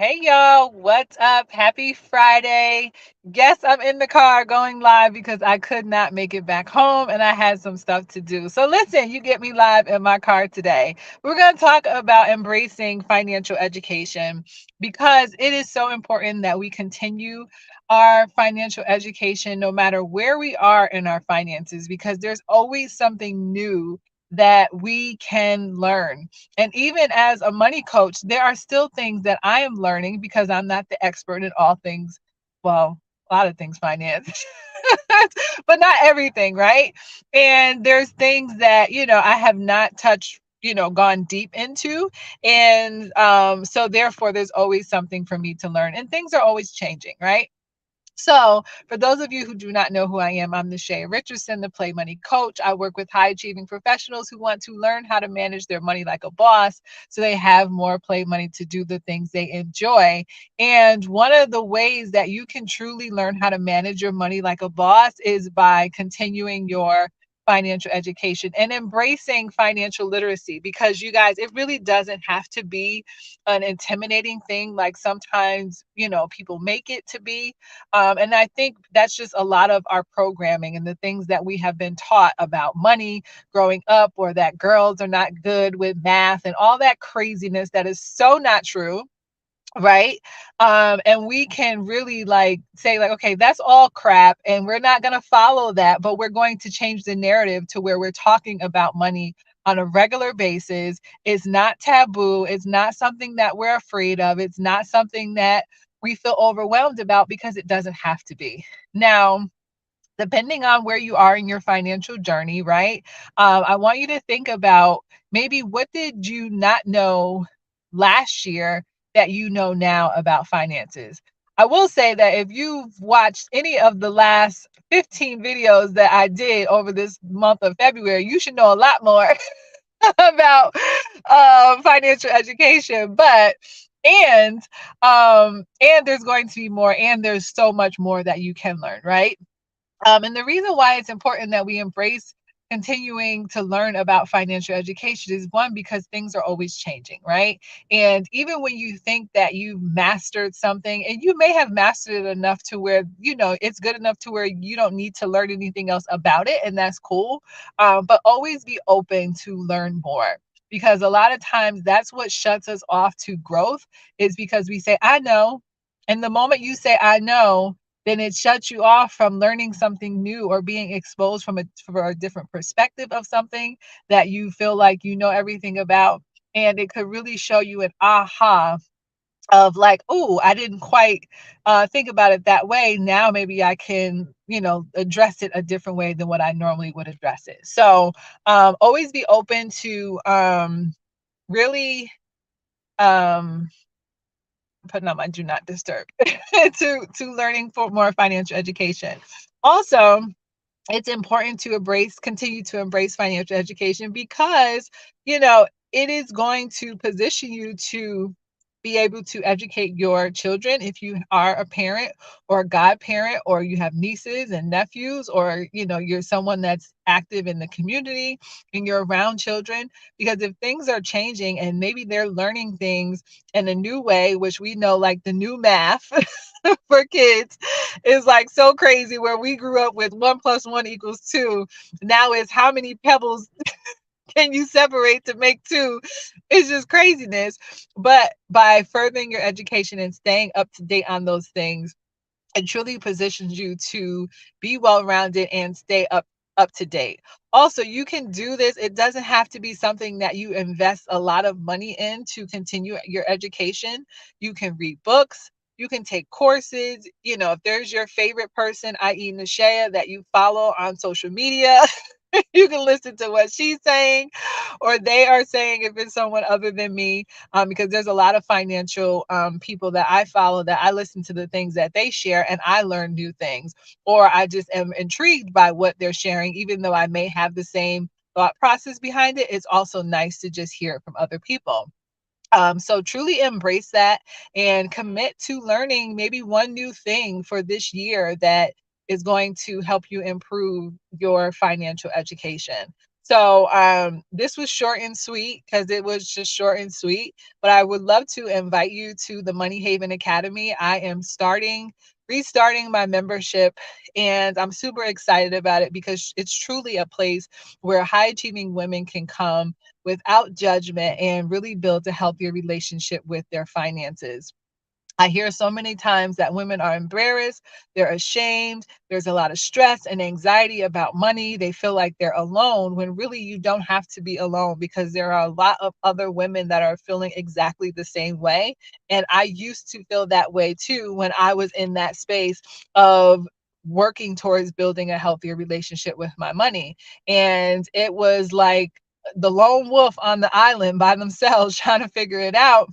Hey y'all, what's up? Happy Friday. Guess I'm in the car going live because I could not make it back home and I had some stuff to do. So listen, you get me live in my car today. We're going to talk about embracing financial education because it is so important that we continue our financial education no matter where we are in our finances because there's always something new that we can learn. And even as a money coach, there are still things that I am learning because I'm not the expert in all things. Well, a lot of things finance, but not everything, right? And there's things that, I have not touched, gone deep into. And so therefore, there's always something for me to learn. And things are always changing, right? So, for those of you who do not know who I am, I'm Nashaya Richardson, the PlayMoney Coach. I work with high achieving professionals who want to learn how to manage their money like a boss so they have more play money to do the things they enjoy. And one of the ways that you can truly learn how to manage your money like a boss is by continuing your financial education and embracing financial literacy because you guys, it really doesn't have to be an intimidating thing like sometimes, people make it to be. And I think that's just a lot of our programming and the things that we have been taught about money growing up, or that girls are not good with math and all that craziness that is so not true. Right. And we can really like say, like, okay, that's all crap. And we're not going to follow that, but we're going to change the narrative to where we're talking about money on a regular basis. It's not taboo. It's not something that we're afraid of. It's not something that we feel overwhelmed about because it doesn't have to be. Now, depending on where you are in your financial journey, right? I want you to think about maybe what did you not know last year that you know now about finances. I will say that if you've watched any of the last 15 videos that I did over this month of February, you should know a lot more about financial education. But and and there's going to be more, and there's so much more that you can learn, right? And the reason why it's important that we embrace continuing to learn about financial education is one, because things are always changing, right? And even when you think that you've mastered something, and you may have mastered it enough to where, it's good enough to where you don't need to learn anything else about it, and that's cool. But always be open to learn more. Because a lot of times that's what shuts us off to growth, is because we say, I know. And the moment you say, I know, then it shuts you off from learning something new or being exposed for a different perspective of something that you feel like you know everything about. And it could really show you an aha of like, oh, I didn't quite think about it that way. Now maybe I can, address it a different way than what I normally would address it. So always be open to really um, putting on my do not disturb to learning for more financial education. Also, it's important to continue to embrace financial education because, it is going to position you to be able to educate your children if you are a parent or a godparent, or you have nieces and nephews, or, you're someone that's active in the community and you're around children. Because if things are changing and maybe they're learning things in a new way, which we know, like the new math for kids is like so crazy, where we grew up with 1 + 1 = 2. Now it's how many pebbles can you separate to make two? It's just craziness. But by furthering your education and staying up to date on those things, it truly positions you to be well-rounded and stay up to date. Also, you can do this. It doesn't have to be something that you invest a lot of money in to continue your education. You can read books. You can take courses. If there's your favorite person, i.e. Nashaya, that you follow on social media, you can listen to what she's saying or they are saying if it's someone other than me, because there's a lot of financial people that I follow that I listen to the things that they share and I learn new things, or I just am intrigued by what they're sharing, even though I may have the same thought process behind it. It's also nice to just hear it from other people. So truly embrace that and commit to learning maybe one new thing for this year that is going to help you improve your financial education. So this was short and sweet because it was just short and sweet. But I would love to invite you to the Money Haven Academy. I am restarting my membership, and I'm super excited about it because it's truly a place where high achieving women can come without judgment and really build a healthier relationship with their finances. I hear so many times that women are embarrassed, they're ashamed, there's a lot of stress and anxiety about money. They feel like they're alone when really you don't have to be alone because there are a lot of other women that are feeling exactly the same way. And I used to feel that way too when I was in that space of working towards building a healthier relationship with my money. And it was like the lone wolf on the island by themselves trying to figure it out,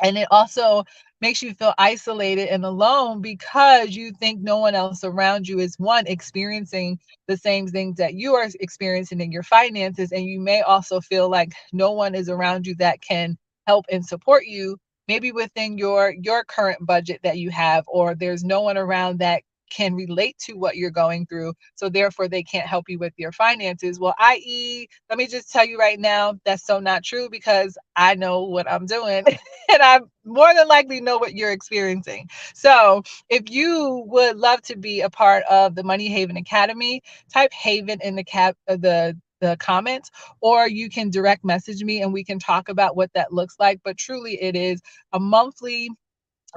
and it also makes you feel isolated and alone because you think no one else around you is one experiencing the same things that you are experiencing in your finances. And you may also feel like no one is around you that can help and support you, maybe within your current budget that you have, or there's no one around that can relate to what you're going through. So therefore they can't help you with your finances. Well, i.e., let me just tell you right now, that's so not true because I know what I'm doing and I more than likely know what you're experiencing. So if you would love to be a part of the Money Haven Academy, type Haven in the comments, or you can direct message me and we can talk about what that looks like. But truly, it is a monthly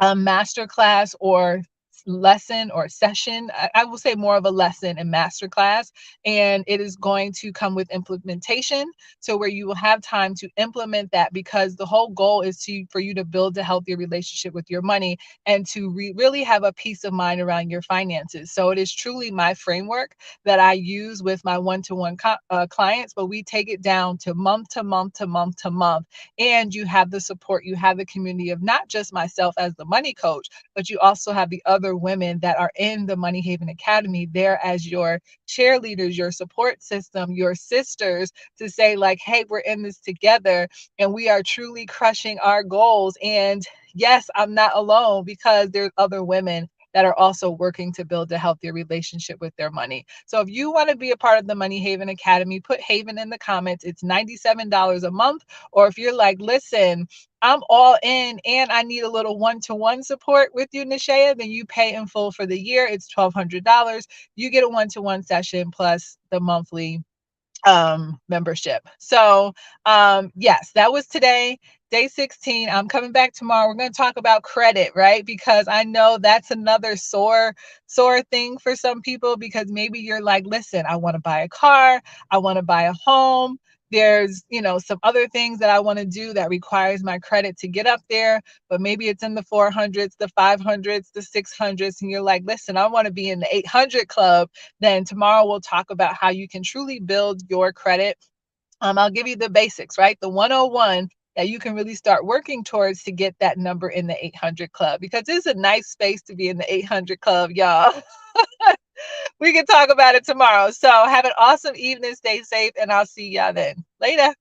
masterclass or lesson or session. I will say more of a lesson and masterclass, and it is going to come with implementation. So where you will have time to implement that, because the whole goal is for you to build a healthier relationship with your money and to really have a peace of mind around your finances. So it is truly my framework that I use with my one-to-one clients, but we take it down to month to month to month to month, and you have the support, you have the community of not just myself as the money coach, but you also have the other women that are in the Money Haven Academy there as your cheerleaders, your support system, your sisters, to say like, hey, we're in this together and we are truly crushing our goals. And yes, I'm not alone because there's other women that are also working to build a healthier relationship with their money. So if you want to be a part of the Money Haven Academy, put Haven in the comments. It's $97 a month. Or if you're like, listen, I'm all in and I need a little one-to-one support with you, Nishaya, then you pay in full for the year. It's $1,200. You get a one-to-one session plus the monthly membership. So yes, that was today, day 16. I'm coming back tomorrow. We're going to talk about credit, right? Because I know that's another sore thing for some people, because maybe you're like, listen, I want to buy a car, I want to buy a home, there's some other things that I want to do that requires my credit to get up there, but maybe it's in the 400s, the 500s, the 600s, and you're like, listen, I want to be in the 800 club. Then tomorrow we'll talk about how you can truly build your credit. I'll give you the basics, right? The 101 that you can really start working towards to get that number in the 800 club, because it's a nice space to be in the 800 club, y'all. We can talk about it tomorrow. So have an awesome evening. Stay safe, and I'll see y'all then. Later.